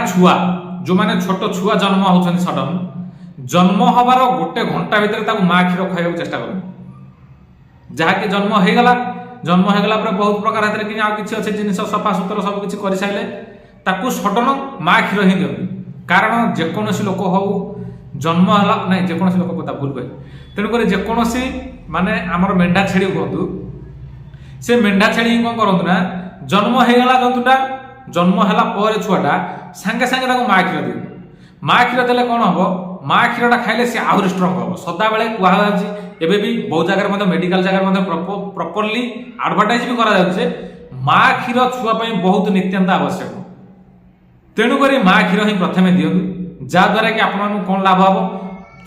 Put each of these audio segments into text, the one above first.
छुआ जो मैंने छोट छुआ जन्म होती सडन जन्म हबार गोटे घंटा भितर माँ क्षीर खाया चेष्टा कर जहाँकि जन्म होगला बहुत प्रकार हाथ कि किसी अच्छे जिन सफा सुतर सब किसी कर सारे ताकू सडन माँ क्षीर ही दिखती कारण जेकोसी लोक हो जन्म है ना जेकोसी लोक कथा भूल कहे तेणुक जेकोसी माने आमर मेढा छेड़ी कहतु से मेढा छेड़ी कौन करतु ना जन्म होगला जंतुटा जन्म है छुआटा सांगे सांगे माँ क्षीर दिए माँ क्षीर देले कौन हम माँ क्षीरटा खाइले सी आहरी स्ट्रंग हम सदा बेले कहुच्छी एवं भी बहुत जगह मेडिकल जगह प्रॉपर्ली एडवर्टाइज भी करा माँ क्षीर छुआपाई बहुत नित्यांत आवश्यक तेणुक माँ क्षीर ही प्रथम दिंतु जहाद्वारा कि आपन कौन लाभ हम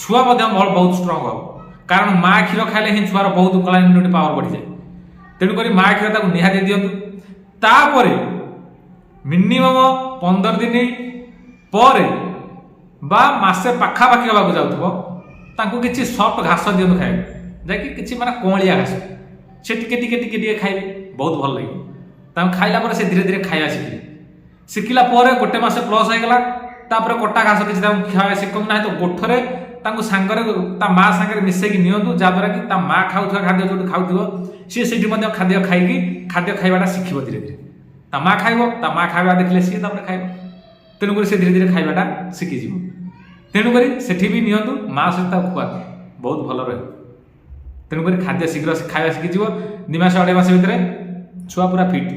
छुआ बहुत स्ट्रंग हम कारण माँ क्षीर खाइले ही छुआर बहुत कला इम्यूनिटी पावर बढ़ी जाए तेणुक माँ क्षीर निहाती दिंतु तापर मिनिमम 15 दिन पर बा मासे पाखापाखि होगा जाऊँ किसी सफ्ट घास दिंतु खाए जैकि किसी माने कौलिया घास से टिके खाइबे बहुत भल लगे खाइला से धीरे धीरे खाया शिखला गोटे मस प्लस होगा कटा घास किसी खाया शिखु ना तो गोठरे सांगरे माँ सांगे मिसेक नियंतु जहाद्वारा कि माँ खाऊा खाद्य जो खाऊ सी से खाद्य खाई खाद्य खाइबाटा शिखिब धीरे धीरे माँ खाइब माँ खाଇବା देखिले सी खाइब तेणुक से धीरे धीरे खाइबाटा शिखिजी तेणुक सेठी भी नियंतु माँ सहित खुआ बहुत भल रहे तेणुक खाद्य शीघ्र खाଇବା शिखिजी 2 मास 2.5 मास भितर छुआ पूरा फिट।